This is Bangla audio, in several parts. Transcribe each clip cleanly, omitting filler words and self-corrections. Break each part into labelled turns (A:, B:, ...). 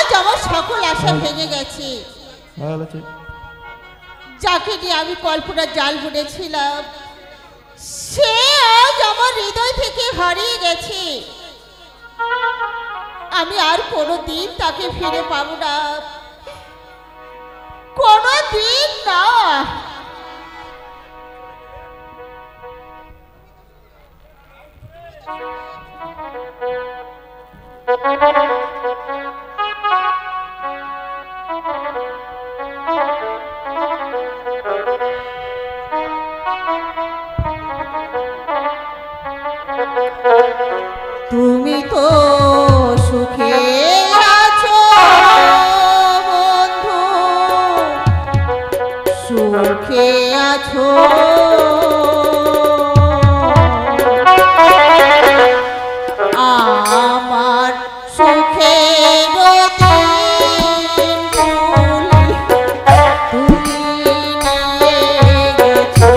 A: আজ আমার সকল আশা ভেঙে গেছে। যাকে নিয়ে আমি কল্পনার জাল বুনেছিলাম সে আজ আমার হৃদয় থেকে হারিয়ে গেছে। আমি আর কোনোদিন তাকে ফিরে পাবো না, কোনোদিন না। তুমি তো সুখে আছো বন্ধু, সুখে আছো। আমার সুখে তুমি নিয়ে গেছো।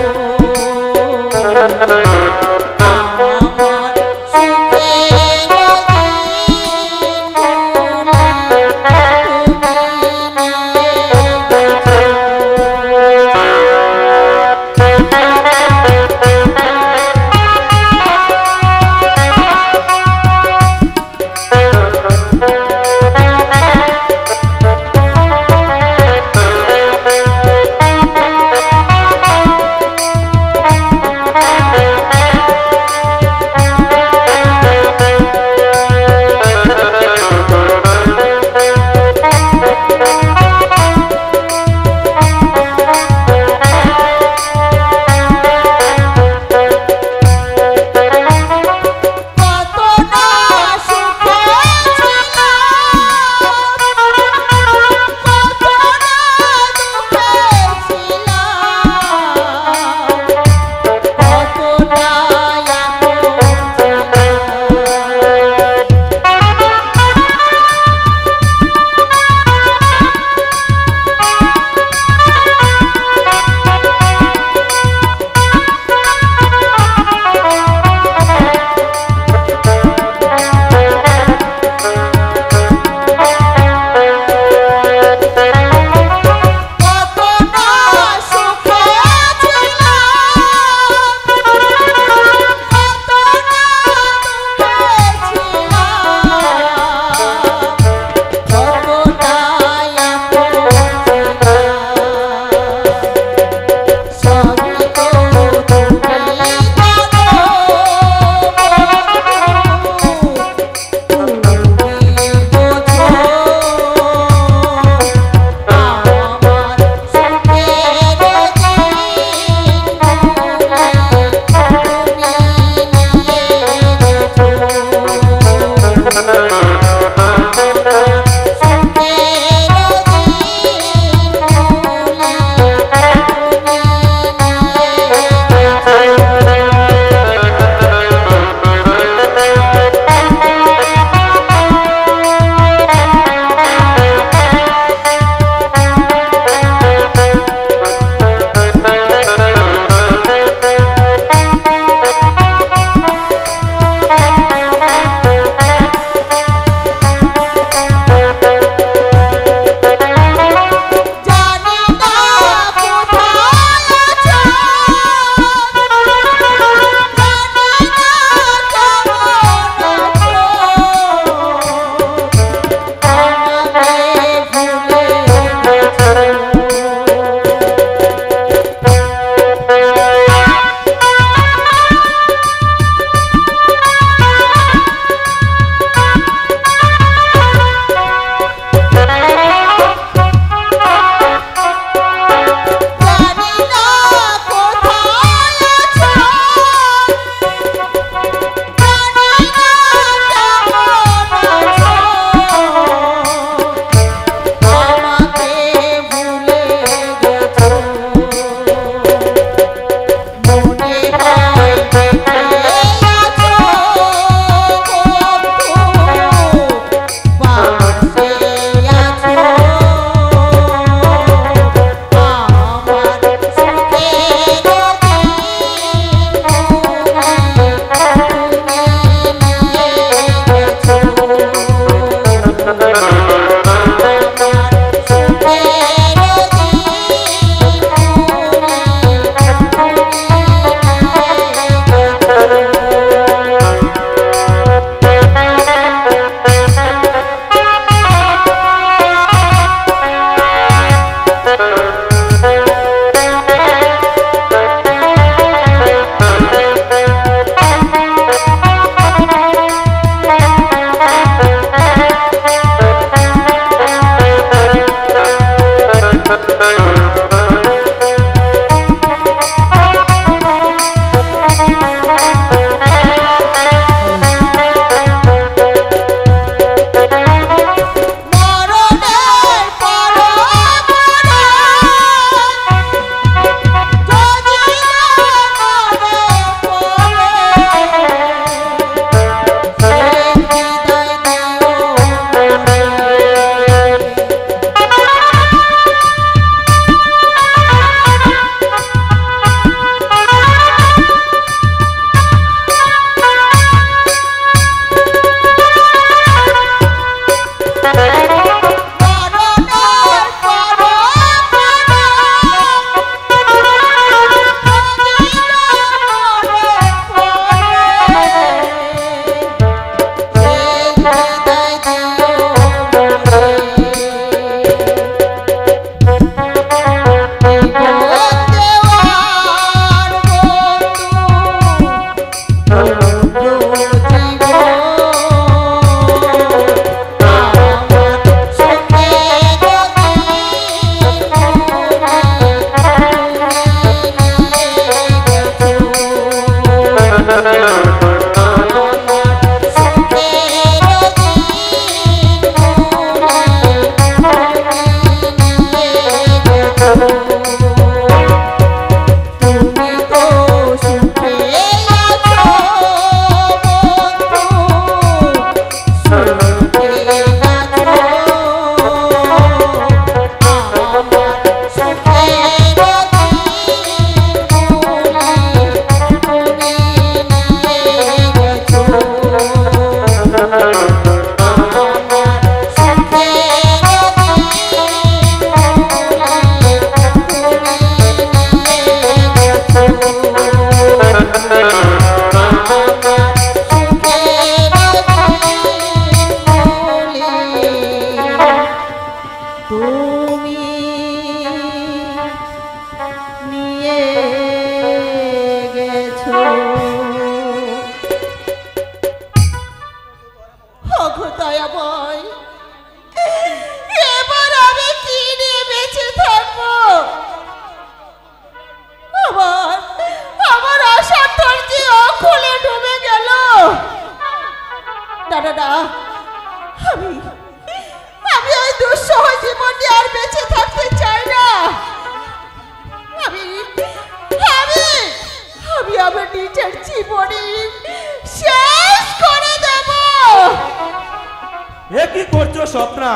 B: স্বপ্না,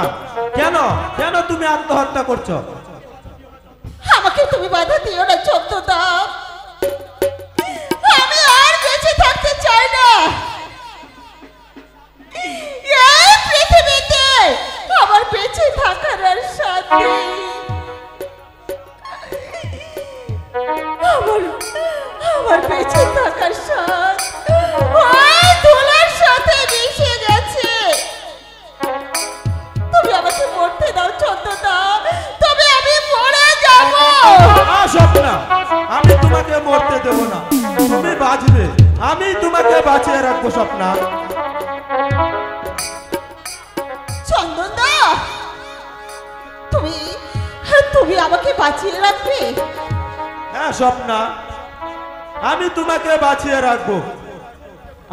B: কেন কেন তুমি আত্মহত্যা করছো?
A: আমাকে তুমি বাধা দিও না চন্দ্রদা, আমি আর বেঁচে থাকতে চাই না। এই পৃথিবীতে আমার বেঁচে থাকার আর স্বাদ নেই। আমার বেঁচে থাকার স্বাদ ওই ধুলার সাথে মিশে গেছে। তুমি আমাকে মরতে দাও চন্দ্রদা, তবে আমি মরে যাব।
B: স্বপ্না, আমি তোমাকে মরতে দেব না, তুমি বাঁচবে, আমি তোমাকে বাঁচিয়ে রাখবো। স্বপ্না,
A: চন্দনদা, তুমি তুমি আমাকে বাঁচিয়ে রাখবে?
B: হ্যাঁ স্বপ্না, আমি তোমাকে বাঁচিয়ে রাখবো,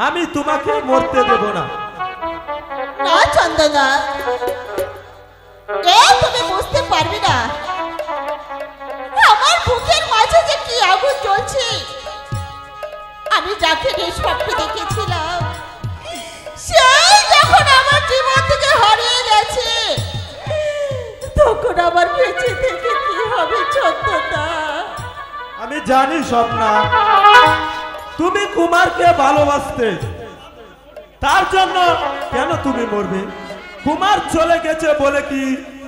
B: আমি তোমাকে মরতে দেব না।
A: না চন্দনদা, তুমি বুঝতে পারবে না আমার বুকের মাঝে যে কি আগুন জ্বলছে। আমি যাকে স্বপ্ন দেখেছিলাম সেই যখন আমার জীবন থেকে হারিয়ে গেছে, তখন আমার বেঁচে থেকে কি হবে চন্দনদা?
B: আমি জানি স্বপ্না, তুমি কুমারকে ভালোবাসতে, তার জন্য কেন তুমি মরবে? কুমার চলে গেছে বলে কি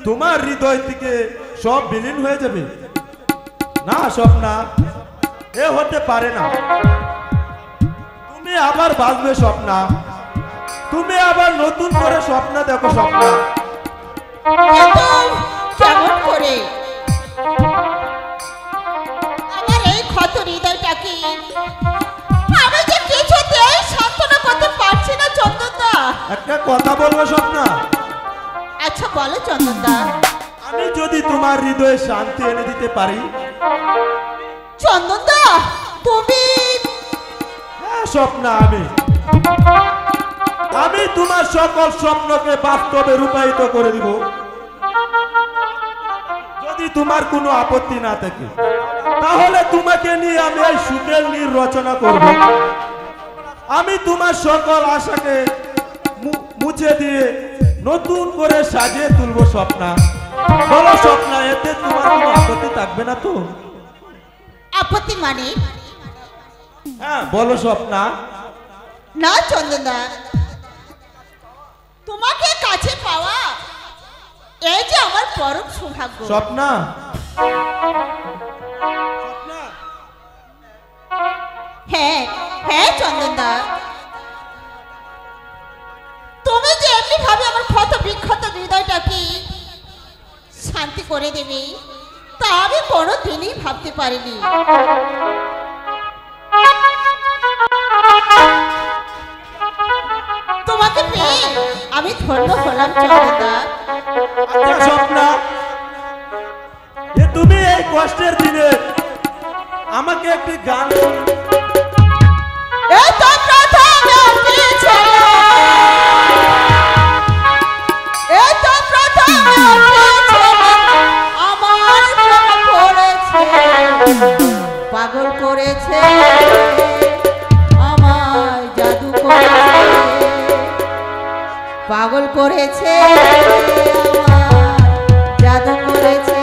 B: তোমার হৃদয় থেকে সব বিলীন হয়ে যাবে? না স্বপ্না, এ হতে পারে না। তুমি আবার বাঁচবে স্বপ্না, তুমি আবার নতুন করে স্বপ্ন দেখো স্বপ্না।
A: কেমন করে আমার এই ক্ষত হৃদয়টাকে আমি যে কিছুতেই সান্ত্বনা করতে পারছি না চন্দনদা।
B: একটা কথা বলবো স্বপ্না?
A: আচ্ছা বলো চন্দনদা।
B: আমি যদি তোমার হৃদয়ে শান্তি এনে দিতে পারি।
A: চন্দনদা তুমি?
B: হ্যাঁ স্বপ্না, আমি তোমার সকল স্বপ্নকে বাস্তবে রূপায়িত করে দিব, যদি তোমার কোনো আপত্তি না থাকে। তাহলে তোমাকে নিয়ে আমি এই সুখের নীর রচনা করব। আমি তোমার সকল আশাকে মুছে দিয়ে নতুন করে সাজিয়ে তুলবো স্বপ্না। বলো স্বপ্না, এতে তোমার কোনো আপত্তি থাকবে না তো?
A: আপত্তি মানে?
B: হ্যাঁ বলো স্বপ্না।
A: না চন্দনদা, তোমাকে কাছে পাওয়া পরম সৌভাগ্য।
B: স্বপ্না,
A: হ্যাঁ হ্যাঁ চন্দনদা, তুমি যে এমনি ভাবে আমার ক্ষত বিক্ষত হৃদয়টাকে শান্তি করে দেবে তা আমি কোনোদিনই ভাবতে পারিনি। তোমাকে পেয়ে আমি ধন্য হলাম চন্দনদা।
B: আচ্ছা স্বপ্না, তুমি এই কষ্টের দিনে আমাকে একটি গান
A: এই তো প্রথমে উঠেছিল, এই তো প্রথমে উঠেছিল, আমার প্রেমে পড়েছে, পাগল করেছে, আমায় জাদু করেছে, পাগল করেছে, আমায় জাদু করেছে।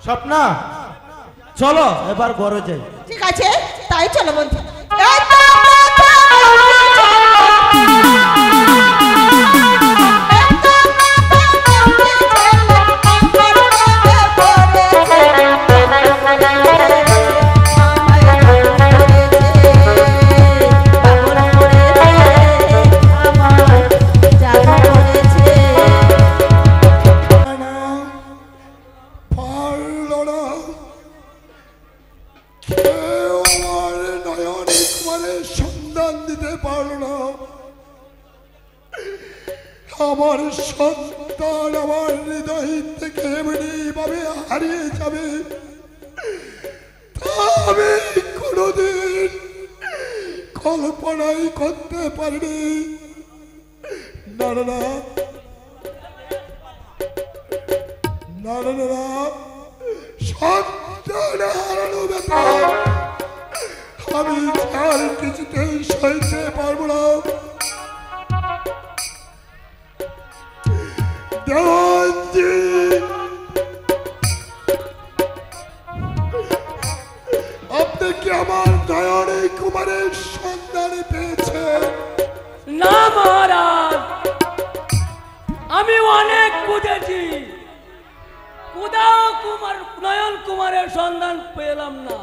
B: স্বপ্না, চলো এবার ঘরে যাই।
A: ঠিক আছে, তাই চলো বন্ধু।
C: সন্ধান দিতে পারল না। আমার সন্তান আমার হৃদয় থেকে এমনি ভাবে হারিয়ে যাবে তা আমি কোনোদিন কল্পনাই করতে পারিনি। না না না না না না, সন্তান হারানো ব্যথা আমি আর কিছুতেই সইতে পারবো না। দেওয়ানজি, আপনি কি আমার নয়নে কুমারের সন্ধান পেয়েছেন?
D: না মহারাজ, আমি অনেক খুঁজেছি, কোথাও নয়ন কুমারের সন্ধান পেলাম না।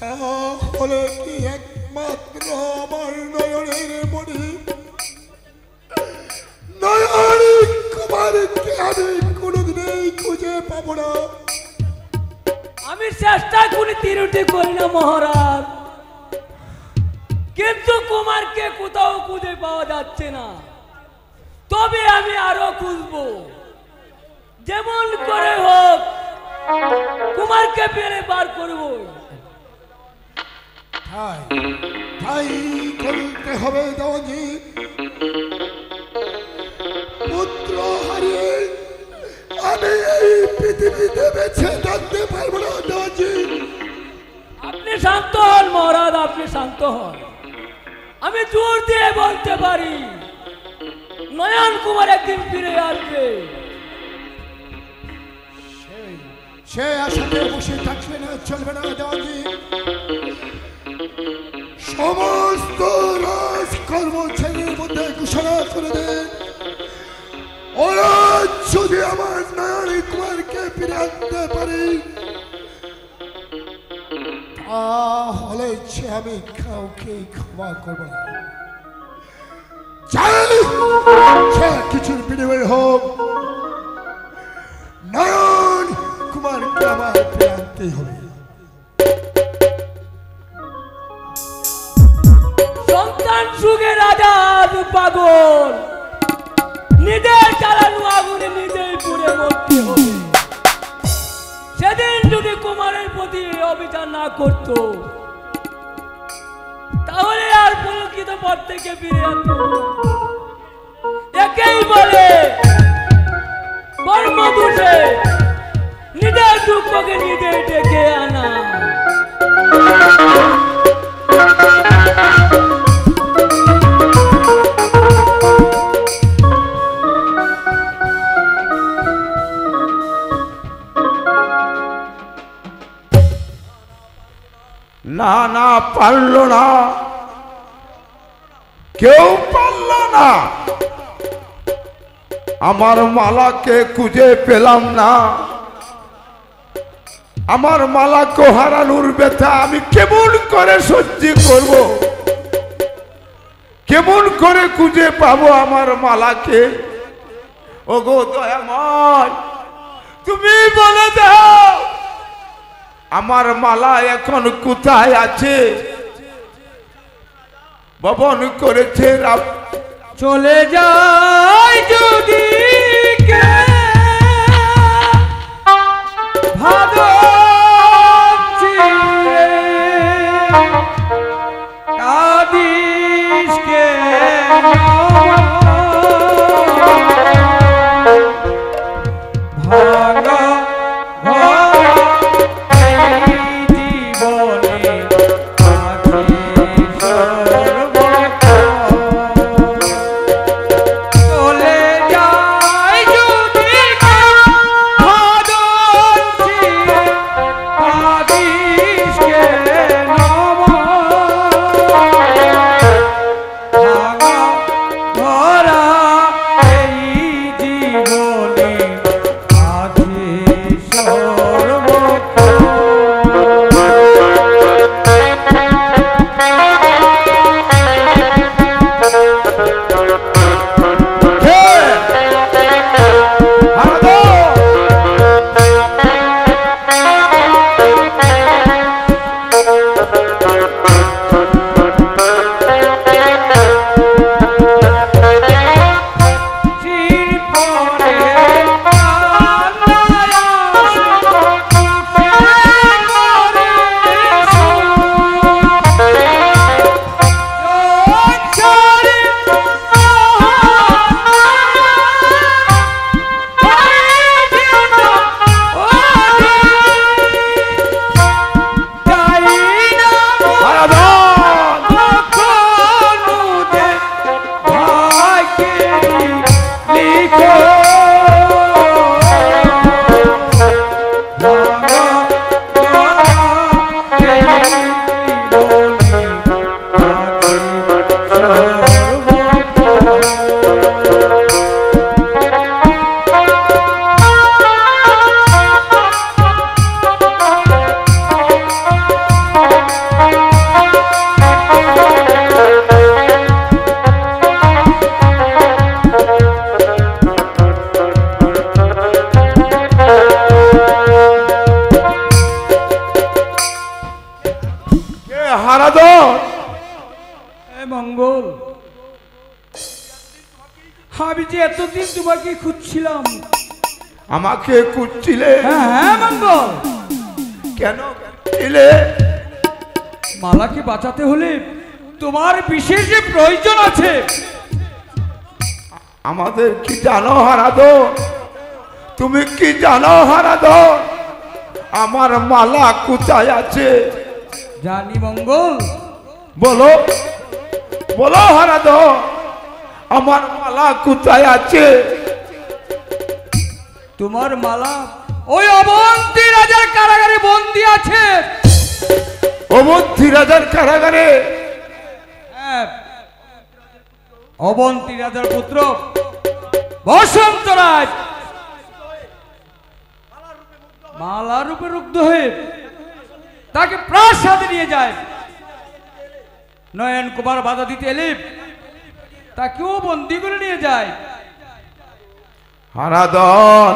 C: তাহলে কি একমাত্র আমার নয়নের মণি নয়ন কুমারকে আমি কোনোদিনই খুঁজে পাবো না?
D: আমি চেষ্টা করি তিরুটি করি না মহারাজ, কিন্তু কুমারকে কোথাও খুঁজে পাওয়া যাচ্ছে না। তবে আমি আরো খুঁজবো, যেমন করে হোক কুমারকে পেরে বার করবো।
C: তাই করতে হবে দেওয়ানজি। পুত্র হারিয়ে আমি এই পৃথিবীতে বেঁচে থাকতে পারবো না দেওয়ানজি।
D: আপনি শান্ত হন মহারাজ, আপনি শান্ত হন। আমি জোর দিয়ে বলতে পারি নয়ন কুমার একদিন ফিরে আসবে।
C: সে আশাতে বসে থাকবে না, চলবে না দেওয়ানজি। সমস্ত রাজকর্ম ছেলের মধ্যে ঘোষণা করে দেন, ওরা যদি আমার নয়ন কুমারকে ফিরে আনতে পারি তাহলে আমি কাউকে ক্ষমা করবো না। কিছুর বিনিময় হোক নয়ন কুমারকে আমার ফিরে আনতেই হবে।
D: সন্তান সুখে রাজা পাগল, নিজের চালানো আগুনে নিজেই পুড়ে মরতে হবে। সেদিন যদি কুমারের প্রতি অবিচার না করত তাহলে আর পুলকিত পথ থেকে ফিরে আসতো। একেই বলে কর্মদোষে নিজের দুঃখকে নিজে ডেকে আনা।
E: না না, পারল না, কেউ পারল না। আমার মালাকে খুঁজে পেলাম না। আমার মালাকে হারানোর ব্যথা আমি কেমন করে সহ্য করব? কেমন করে খুঁজে পাবো আমার মালাকে? ওগো দয়াময়, তুমি বলে দাও আমার মালা এখন কোথায় আছে? ভবন করেছে
D: চলে যায় যদি চলে যায় যদি মঙ্গল, আমি যে এতদিন তোমাকে খুঁজছিলাম।
E: আমাকে খুঁজছিলে?
D: হ্যাঁ মঙ্গল।
E: কেন খুঁজছিলে?
D: মালাকে বাঁচাতে হলে তোমার বিশেষ প্রয়োজন আছে।
E: আমাদের কি জানো হারাধন? তুমি কি জানো হারাধন আমার মালা কোথায় আছে?
D: জানি মঙ্গল।
E: বলো বলো হারাধন আমার মালা কোথায় আছে?
D: তোমার মালা ওই অবন্তী রাজার কারাগারে বন্দী আছে।
E: অবন্তী রাজার কারাগারে?
D: হ্যাঁ, অবন্তী রাজার পুত্র বসন্তরাজ মালা রূপে রুগ্ধ হয়ে তাকে প্রাসাদে নিয়ে যায়। নয়ন কুমার বাধা দিতে এলে তাকেও বন্দি করে নিয়ে যায়।
E: হারাধন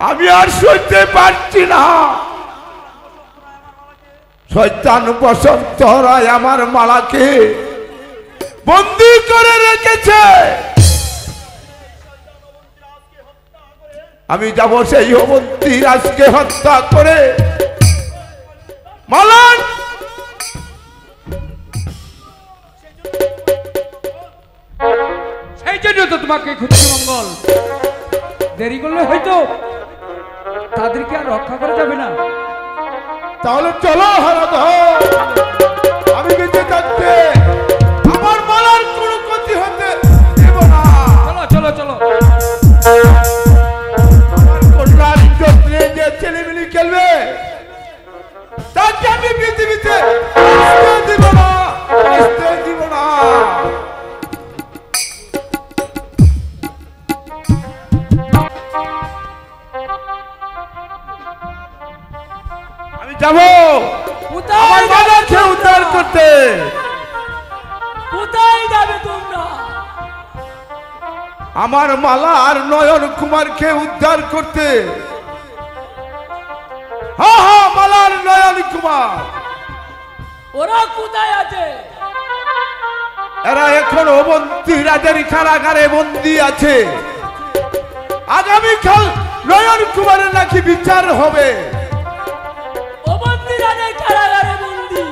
E: আমি আর সইতে পারছি না। শয়তান বসন্ত রায় আমার মালাকে বন্দি করে রেখেছে। আমি যাব সেই অবন্তী রাজকে হত্যা করে মালার
D: সেই জন্য তো তোমাকে খুঁজছি মঙ্গল। দেরি করলে হয়তো তাদেরকে আর রক্ষা করা যাবে না।
E: তাহলে চলো হারাধন, আমি বেঁচে থাকতে আমার মালার কোনো ক্ষতি হতে দেব না।
D: চলো চলো চলো।
E: আমার কন্যার ইজ্জত নিয়ে যে ছেলেমেয়ে খেলবে তাকে আমি পৃথিবীতে আসতে দিব না, আসতে দিব না। আমি যাব আমার মালাকে উদ্ধার করতে।
D: কোথায় যাবে তোমরা?
E: আমার মালা আর নয়ন কুমারকে উদ্ধার করতে। হ্যাঁ হ্যাঁ, মালা আর নয়ন কুমার
D: ওরা কোথায় আছে?
E: এরা এখন অবন্তী রাজার কারাগারে বন্দী আছে। আগামীকাল নয়ন কুমারের নাকি বিচার হবে।
D: অবন্তী রাজার কারাগারে বন্দী?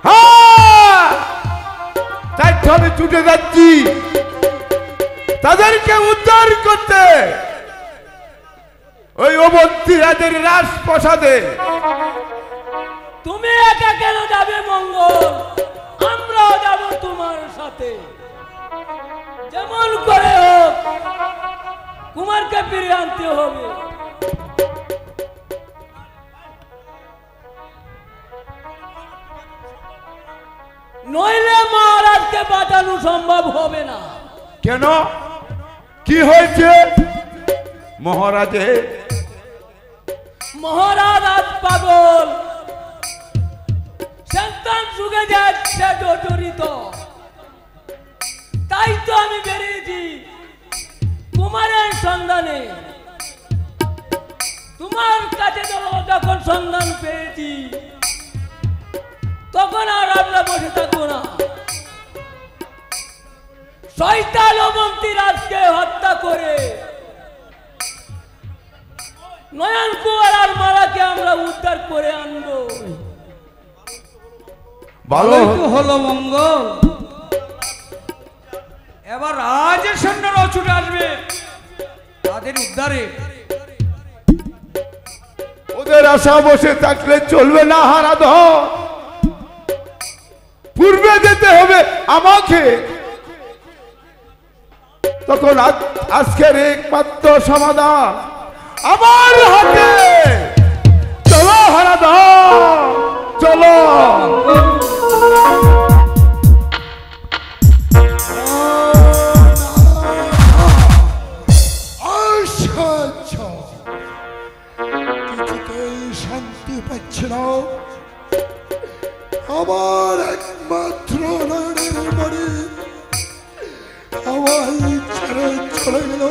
E: হ্যাঁ, তাই তো আমি ছুটে যাচ্ছি তাদেরকে উদ্ধার করতে ওই অবন্তী রাজের রাজপ্রাসাদে।
D: তুমি একা কেন যাবে মঙ্গল? আমরাও যাব তোমার সাথে। যেমন করে হোক কুমারকে ফিরিয়ে আনতে হবে। নইলে মহারাজকে বাঁচানো সম্ভব হবে না।
E: কেন, কি হয়েছে মহারাজে?
D: মহারাজ আজ পাগল, সন্তান যুগে যাচ্ছে জর্জরিত। তাই তো আমি বেরিয়েছি কুমারের সন্ধানে। তোমার কাছে যখন সন্ধান পেয়েছি তখন আর আমরা বসে থাকবো না। শয়তান অবন্তী রাজকে হত্যা করে নয়ন কুমার আর মালাকে আমরা উদ্ধার করে আনবো।
E: ভালো
D: হলো মঙ্গল। এবার রাজের সৈন্যরাও ছুটে আসবে তাদের উদ্ধারে।
E: ওদের আশা বসে থাকলে চলবে না হারাধন, পূর্বে যেতে হবে আমাকে। তখন আজকের একমাত্র সমাধান আমার হাতে। চলো হারাধন, চলো।
C: আচ্ছা আচ্ছা, কিছুতেই শান্তি পাচ্ছি না। আমার একমাত্র নয়নের বাড়ি আমায় ছেড়ে চলে গেল।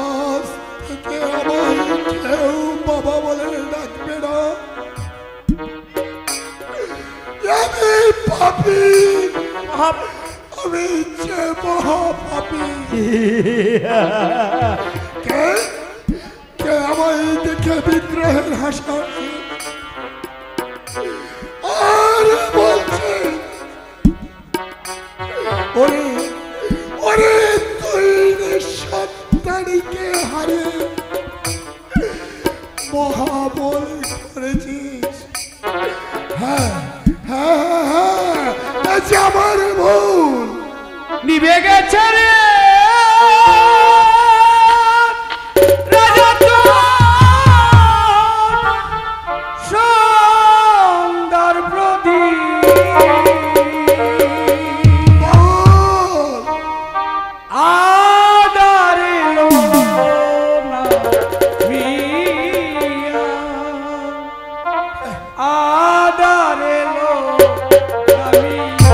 C: আজ থেকে আমায় কেউ বাবা বলে ডাকবে পাপী, আমি যে মহাপাপী। কে কে আমায় দেখে বিদ্রোহের হাসা আর বলছে, ওরে ওরে তুই সন্তানীকে হারিয়ে মহাবল করেছিস। হ্যাঁ হ্যাঁ হ্যাঁ, আচ্ছা আমার ভুল।
E: নিভে গেছে রে রাজা তোর সুন্দর প্রদীপ, আদারিলো না মিয়া, আদারিলো না মিয়া।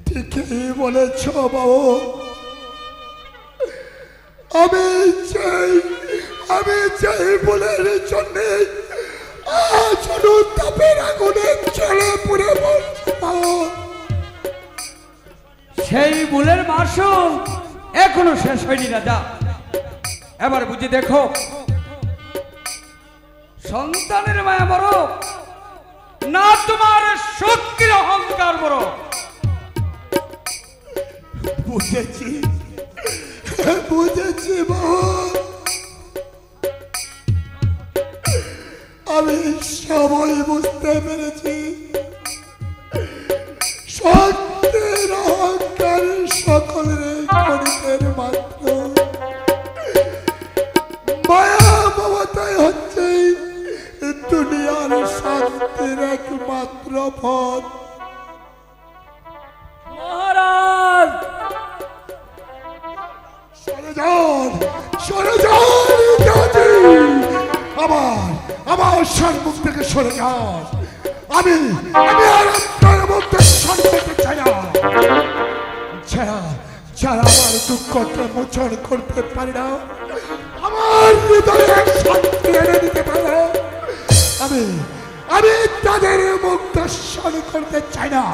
C: ঠিকই বলেছ বাবু, আমি চাই বলের জন্যে আজ তাপের আগুনে চলে পুড়ে বলবো।
E: সেই ভুলের মাসুল এখনো শেষ হয়নি রাজা। এবার বুঝে দেখো, সন্তানের মায়া বড় না তোমার শক্তির অহংকার বড়।
C: বুঝেছি বুঝেছি বাবু, আমি সবাই বুঝতে পেরেছি। সত্যের অহংকার সকলের গণিতের মাত্র, মায়া মমতাই হচ্ছে দুনিয়ার শান্তির একমাত্র পথ।
D: মহারাজ,
C: সরে যান, সরে যান, আমার সম্মুখ থেকে সরে যান। আমি আর আপনার মধ্যে শান্তিতে চাই না। যারা আমার দুঃখকে মোচন করতে পারে না, আমার হৃদয়ে শান্তি এনে দিতে পারে, আমি তাদের মুখ দর্শন করতে চাই না।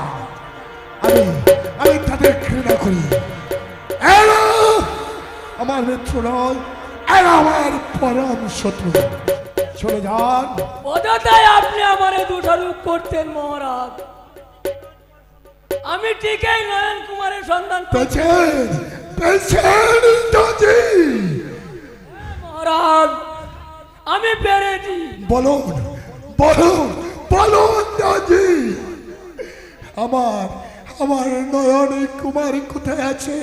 C: আমি তাদের ঘৃণা করি। এরা আমার মিত্র নয়, এরা আমার পরম শত্রু। চলে যান।
D: অযথাই আপনি আমারে দোষারোপ করতেন মহারাজ। আমি ঠিকই নয়ন কুমারের সন্তান
C: পেছেন
D: মহারাজ, আমি পেরেছি।
C: বলুন দাজি, আমার নয়ন কুমার কোথায় আছে?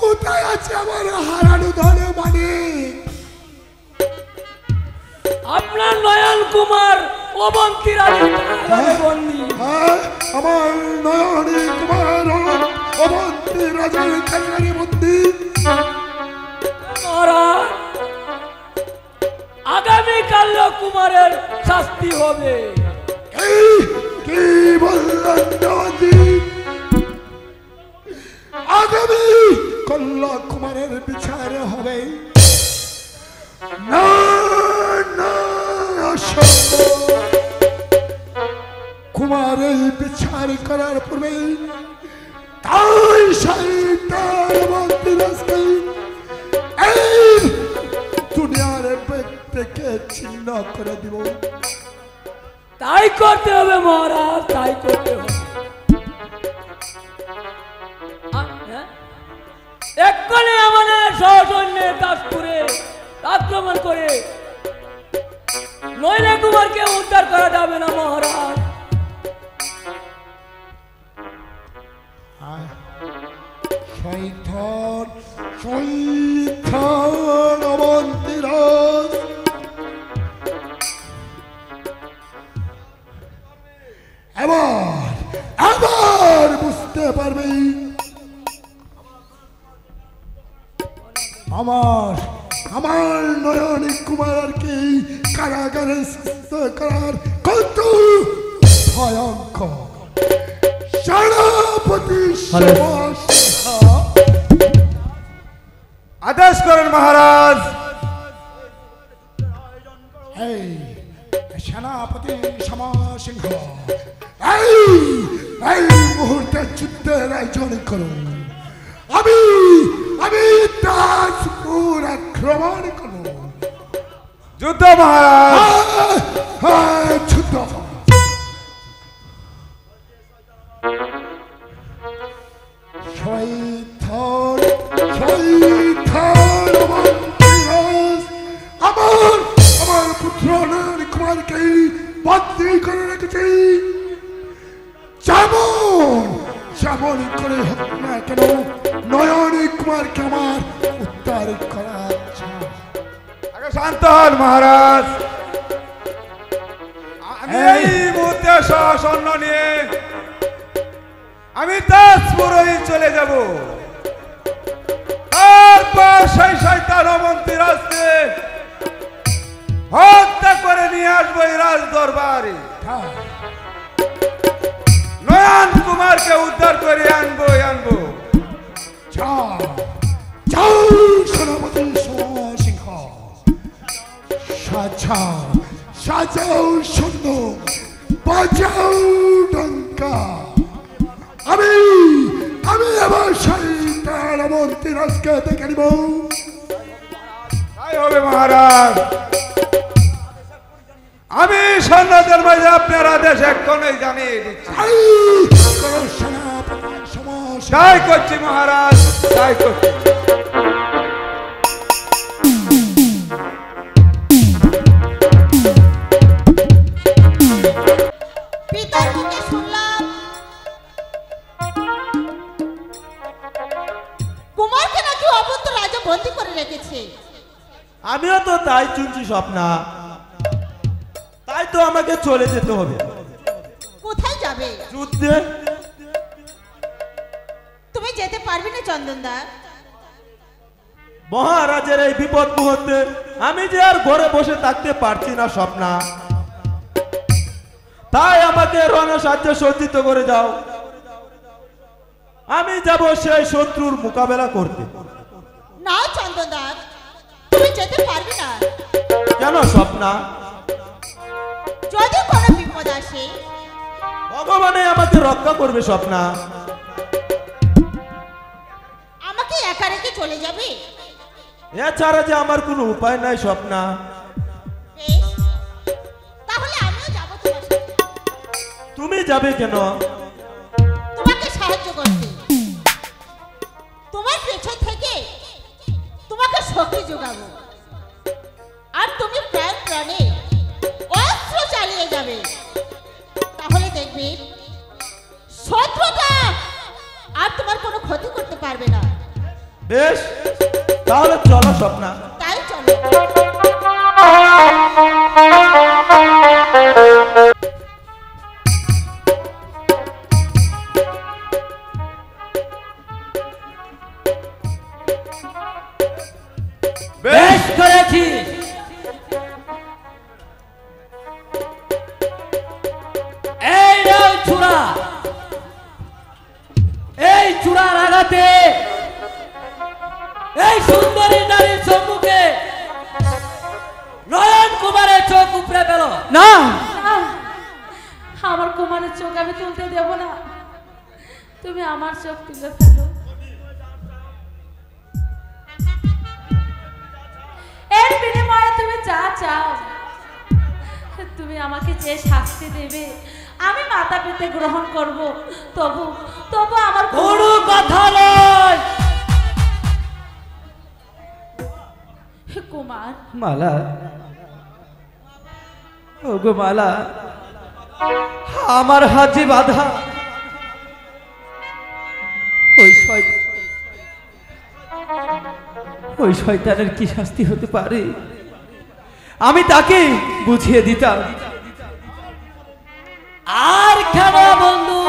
C: কোথায় আছে আমার হারানো ধনে মানে?
D: আপনার নয়ন কুমার অবন্তী রাজের বন্দী।
C: আমার নয়ন কুমার অবন্তী রাজার কারাগারে বন্দী।
D: মহারাজ, আগামীকাল কুমারের শাস্তি হবে।
C: কি বললেন দেওয়াজি? আগামী কল্লা কুমারের বিচার হবে? না না, অসম্ভব। কুমার এই বিচার করার পূর্বে তাই শয়তান মন্দিরকে এই দুনিয়ার ব্যক্তিকে ছিন্ন করে দিব।
D: তাই করতে হবে মহারাজ, তাই করতে হবে। এক্ষণে আমাদের সসৈন্যের দাসপুরে আক্রমণ করে নইলে কুমারকে উদ্ধার করা যাবে না মহারাজ।
C: শয়তান শয়তান অবন্তীরাজ, এবার বুঝতে পারবি আমার নয়নী কুমারকে কারাগারে সুস্থ করার কত ভয়ঙ্কর। সেনাপতি
E: আদেশ করেন মহারাজ।
C: এই সেনাপতি সমসিংহ, এই মুহূর্তে যুদ্ধের আয়োজন করুন। আমি তাজপুর আক্রমণ করব।
E: যুদ্ধ মহারাজ,
C: যুদ্ধ। শয়তান শয়তান আমার পুত্র নয়ন কুমারকে বন্দী করে রেখেছি। যেমন করে হোক না কেন নয়ন কুমারকে আমার উদ্ধার করা।
E: আগে শান্ত হন মহারাজ। আমি এই মুহূর্তে সৈন্য নিয়ে আমি তাজপুরই চলে যাব। তারপর সেই শয়তান অবন্তীরাজকে হত্যা করে নিয়ে আসবো এই রাজ দরবারে। নয়ন কুমারকে উদ্ধার করে আনবো।
C: যাও সেনাপতি সিংহ, সাজাও সৈন্য, বাজাও ডঙ্কা। আমি এবার শয়তান অবন্তীরাজকে দেখে নিব।
E: তাই হবে মহারাজ। আমি সৈন্যদের মাঝে আপনার আদেশ এক্ষণই জানিয়ে দিচ্ছি। তাই করছি মহারাজ, তাই করছি।
A: পিতার মুখে শুনলাম কুমারকে নাকি অবন্ত রাজা বন্দী করে রেখেছে।
B: আমিও তো তাই শুনছি স্বপ্না। তাই তো আমাকে চলে যেতে হবে।
A: কোথায় যাবে?
B: যুদ্ধে।
A: তুমি যেতে পারবে না চন্দনদা।
B: মহারাজের এই বিপদ মুহূর্তে আমি যে আর ঘরে বসে থাকতে পারছি না স্বপ্না। তাই আমাকে রণসাহায্যে সজ্জিত করে যাও। আমি যাব সেই শত্রুর মোকাবেলা করতে।
A: না চন্দনদা, তুমি যেতে পারবে না।
B: কেন স্বপ্না?
A: যদি কোনো বিপদ আসে
B: ভগবানে আমাকে রক্ষা করবে স্বপ্না।
A: আমাকে একা রেখে চলে যাবে?
B: এছাড়া যে আমার কোনো উপায় নাই স্বপ্না।
A: বেশ, তাহলে আমিও যাব তোমার সাথে।
B: তুমি যাবে কেন?
A: তোমাকে সাহায্য করতে। তোমার পেছন থেকে তোমাকে শক্তি যোগাবো। আর তুমি প্রাণে অস্ত্র চালিয়ে যাবে। তাহলে দেখবে শত্রুটা আর তোমার কোনো ক্ষতি করতে পারবে না।
B: বেশ, তাহলে চলো স্বপ্না।
A: তাই চলো।
D: না,
F: আমার কুমারের চোখ আমি তুলতে দেব না, তুমি আমার চোখ তুলে ফেলো। এর বিনিময়ে তুমি যা চাও, তুমি আমাকে যে শাস্তি দেবে আমি মাথা পেতে গ্রহণ করব। তবু তবু আমার
D: কোনো কথা নয়।
F: কুমার,
D: মালা, ওগো মালা, আমার হাতে বাধা। ওই শয়তানের কি শাস্তি হতে পারে আমি তাকে বুঝিয়ে দিতাম। আর কেন বন্ধু,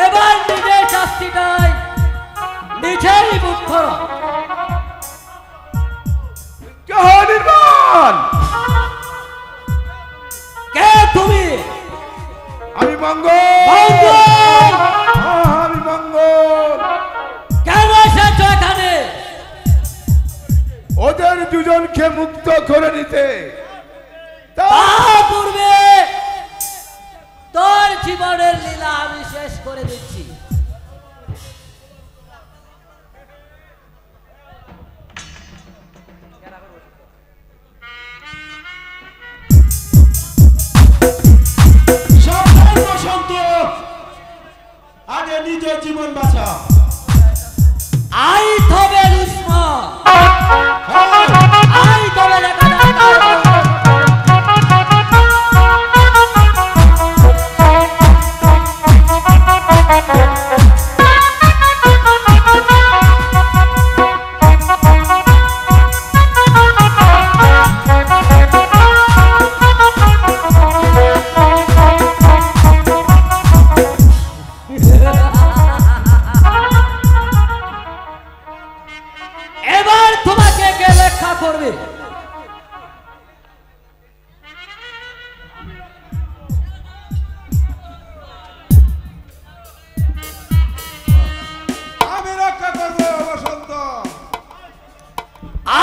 D: এবার নিজের শাস্তিটাই নিজেই বুক করো।
E: নির্বাণ,
D: কে তুমি?
E: আমি মঙ্গল।
D: মঙ্গল!
E: আমি মঙ্গল।
D: কেন এসেছো এখানে?
E: ওদের দুজনকে মুক্ত করে নিতে।
D: তার পূর্বে তোর জীবনের লীলা আমি শেষ করে দিচ্ছি।
B: আগে নিজের জীবন বাঁচা।
D: আই তবে দুশ্মন, আই তবে দেখা এবার তোমাকে কে রক্ষা করবে?
E: আমি রক্ষা করবো বসন্ত।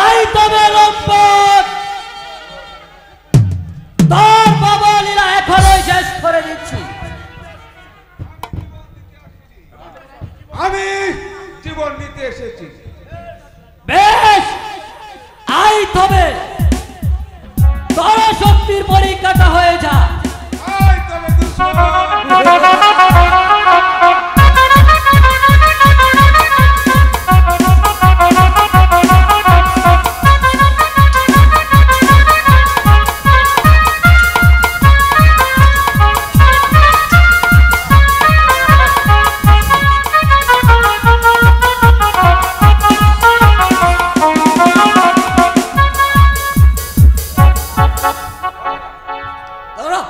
D: আই তবে লম্পট, তোর বাবা লীলা এখনই শেষ করে দিচ্ছি।
E: আমি জীবন নিতে এসেছি।
D: বেশ, আই তবে তোর শক্তির পরীক্ষাটা হয়ে যা।
E: আয় তবে দুশ্মন।
D: ধরো।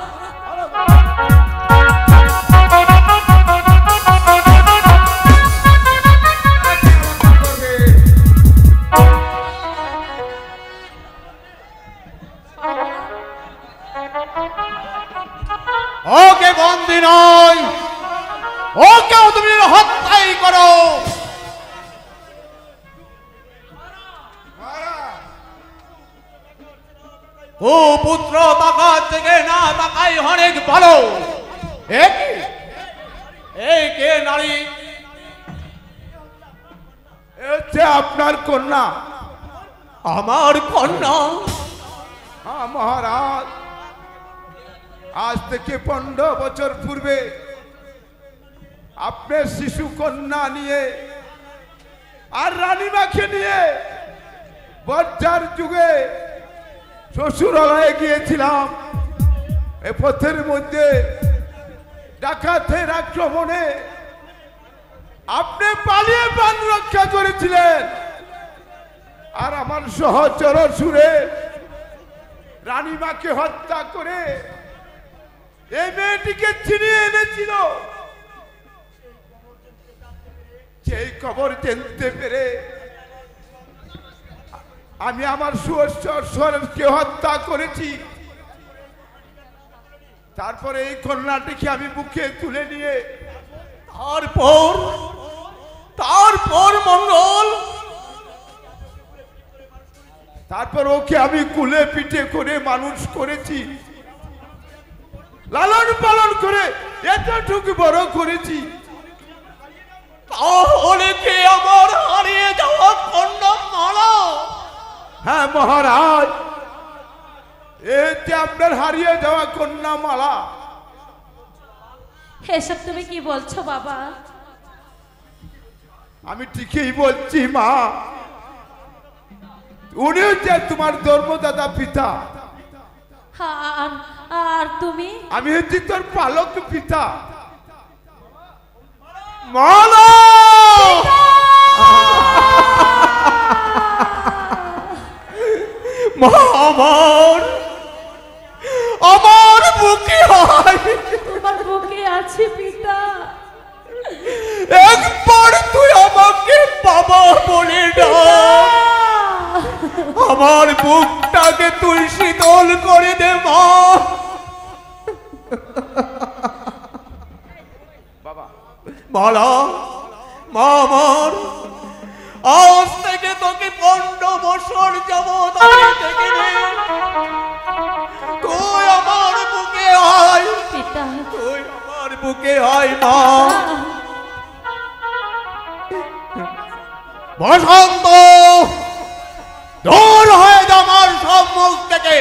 E: ওকে বন্দি নয়, ওকেও তুমি হত্যাই করো। ও পুত্র তাকা থেকে না তাকাই অনেক ভালো। এই কে নারী? হচ্ছে আপনার কন্যা। আমার কন্যা? হ্যাঁ মহারাজ, আজ থেকে 15 বছর পূর্বে আপনার শিশু কন্যা নিয়ে আর রানীমাকে নিয়ে বজ্জার যুগে শ্বশুরালয়ে গিয়েছিলাম। এ পথের মধ্যে ডাকাতের আক্রমণে আপনি পালিয়ে প্রাণ রক্ষা করেছিলেন, আর আমার সহচর সুরে রানীমাকে হত্যা করে এই মেয়েটিকে ছিনিয়ে এনেছিল। সেই খবর জানতে পেরে আমি আমার সুরেশকে হত্যা করেছি। তারপরে এই কন্যাটিকে আমি বুকে তুলে নিয়ে তারপর মঙ্গল তারপর ওকে আমি কুলে পিঠে করে মানুষ করেছি, লালন পালন করে এতটুকু বড় করেছি।
G: তাহলে কি আমার হারিয়ে যাওয়া কন্যা মালা?
E: হ্যাঁ মহারাজ, এতে আপনার হারিয়ে যাওয়া কন্যা মালা।
F: এসব তুমি কি বলছো বাবা?
E: আমি ঠিকই বলছি মা, উনি হচ্ছে তোমার ধর্মদাতা পিতা,
F: আর আর তুমি?
E: আমি হচ্ছি তোর পালক পিতা।
G: মালা আমার আমার বুকে হয়,
F: তোমার বুকে আছে পিতা।
G: একবার তুই আমাকে বাবা বলে ডাক, আমার বুকটাকে তুই শীতল করে দে মা।
E: বাবা
G: মালা, মা আমার, আজ থেকে তোকে 15 বছর যাবত আমি দেখিনি। তুই আমার বুকে আয়,
F: পিতা
G: তুই আমার বুকে আয় মা। বসন্ত, দূর হয়ে যা আমার সম্মুখ থেকে।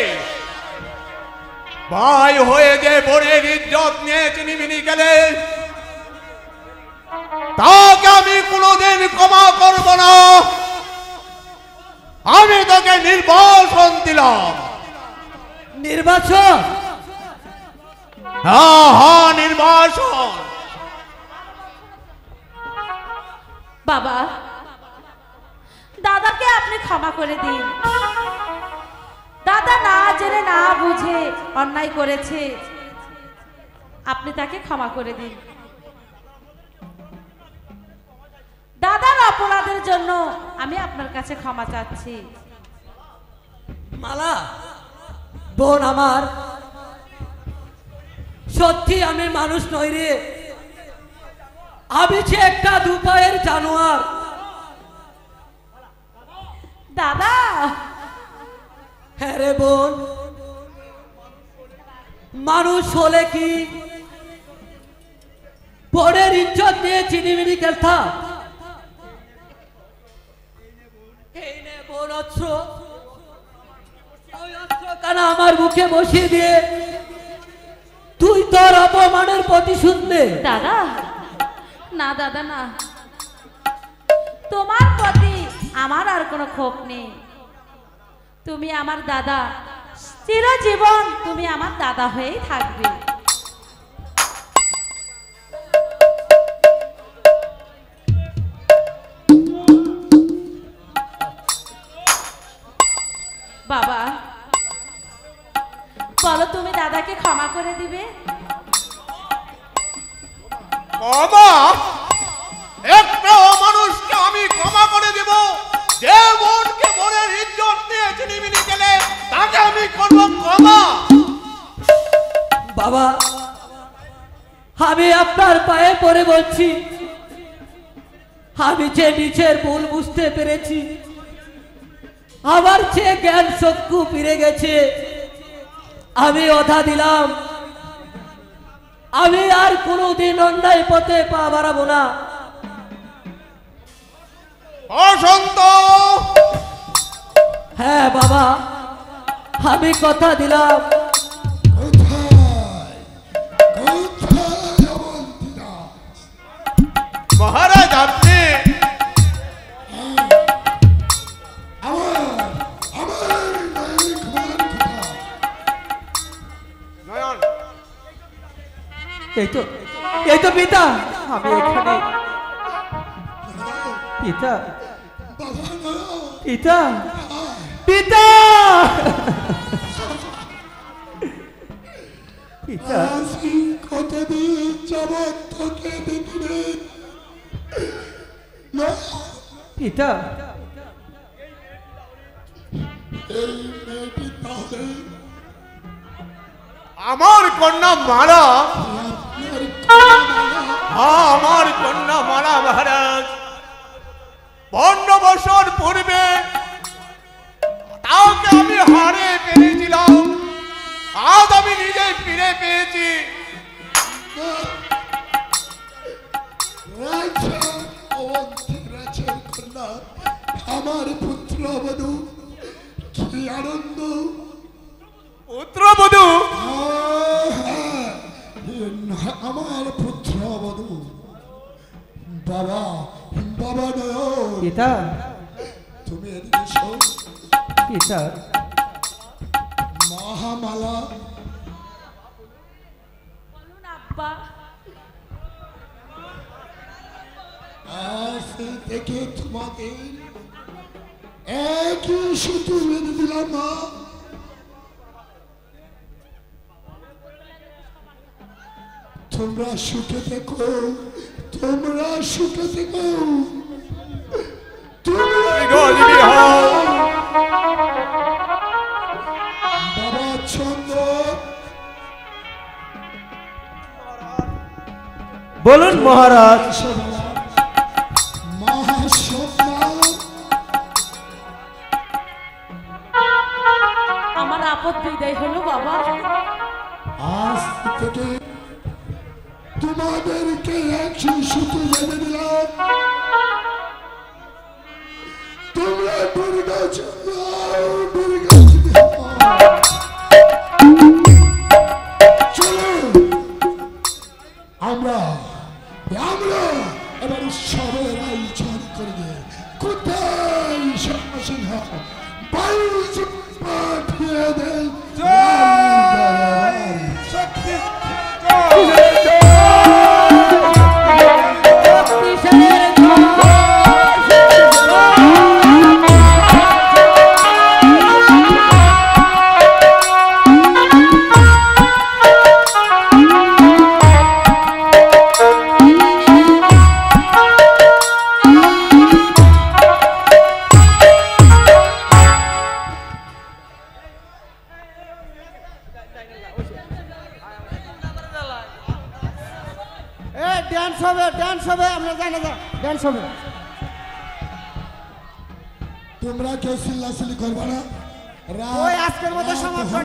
G: ভাই হয়ে যে বোনের ইজ্জত নিয়ে চিনিমিনি গেলে, তাকে আমি কোনোদিন ক্ষমা করব না। আমি তোকে নির্বাসন দিলাম।
D: নির্বাচন?
G: হ্যাঁ হ্যাঁ, নির্বাসন।
F: বাবা, দাদাকে আপনি ক্ষমা করে দিন। দাদা না জেনে না বুঝে অন্যায় করেছে, আপনি তাকে ক্ষমা করে দিন। দাদার অপরাধের জন্য আমি আপনার কাছে ক্ষমা চাচ্ছি।
D: মালা, বোন আমার, সত্যি আমি মানুষ নই রে, আমি যে একটা দুপায়ের জানোয়ার।
F: দাদা,
D: হ্যাঁ রে বোন, মানুষ হলে কি বোনের ইজ্জত নিয়ে চিনিমিনি খেলতাম? এই নে বোন অস্ত্র, ওই অস্ত্র কানা আমার মুখে বসিয়ে দিয়ে তুই তোর অপমানের প্রতিশোধ নে।
F: দাদা না, দাদা না, তোমার প্রতি আমার আর কোনো ক্ষোভ নেই। তুমি আমার দাদা, চিরজীবন তুমি আমার দাদা হয়েই থাকবে। বাবা, বলো তুমি দাদাকে ক্ষমা করে দিবে?
G: ক্ষমা? একটা মানুষকে আমি ক্ষমা করে দিব? যে বোনকে বোনের ইজ্জত নিয়ে চিনিমিনি গেলে তাকে আমি করব ক্ষমা?
D: বাবা, আমি আপনার পায়ে পড়ে বলছি, আমি যে নিজের ভুল বুঝতে পেরেছি, আমার যে জ্ঞান চক্ষু ফিরে গেছে, আমি কথা দিলাম আমি আর কোনোদিন অন্যায় পথে পা বাড়াবো না।
G: বসন্ত,
D: হ্যাঁ বাবা, আমি কথা দিলাম।
G: মহারাজ আপনি নয়ন,
D: এই তো পিতা, আমি এখানে। পিতা, পিতা, পিতা, পিতা,
C: কতদিন যাবৎ তোকে দেখিনি না,
D: পিতা,
C: এই মেয়েটি তাহলে
G: আমার কন্যা মালা। হ্যাঁ, আমার কন্যা মালা মহারাজ। 15 বছর পূর্বে তার আমি হারিয়ে ফেলেছিলাম, আজ আমি নিজেই ফিরে পেয়েছি।
C: রাজা অবন্তিক রাজের কন্যা আমার পুত্রবধূ, কি আনন্দ!
G: পুত্রবধূ?
C: আমার পুত্রবধূ। বাবা, বাবা নয়ন,
B: পিতা,
C: তুমি এদিকে এসো।
B: পিতা,
C: মহামালা,
F: বলুন আব্বা।
C: আজ থেকে তোমাদের একই সুতো বেঁধে দিলাম মা। তোমরা সুখে থেকো, তোমরা সুখে থেকো, বাবা চন্দ্র।
B: বলুন মহারাজ।
F: আমার আপদ বিদায় হলো বাবা।
C: আজ থেকে তোমাদেরকে একই সুতো বেঁধে দিলাম। তোমরা দুর্গা চলো, আমরা এবার উৎসবের আয়োজন করবে। কোথায় সিংহ বায়ু পাঠিয়ে দেয়।
B: ডান্স হবে, ডান্স হবে, আমরা জানা যা ডান্স হবে।
C: তোমরা কেউ চিল্লাচিল্লি করবে না।
B: ওই আজকের মতো সমাপ্ত।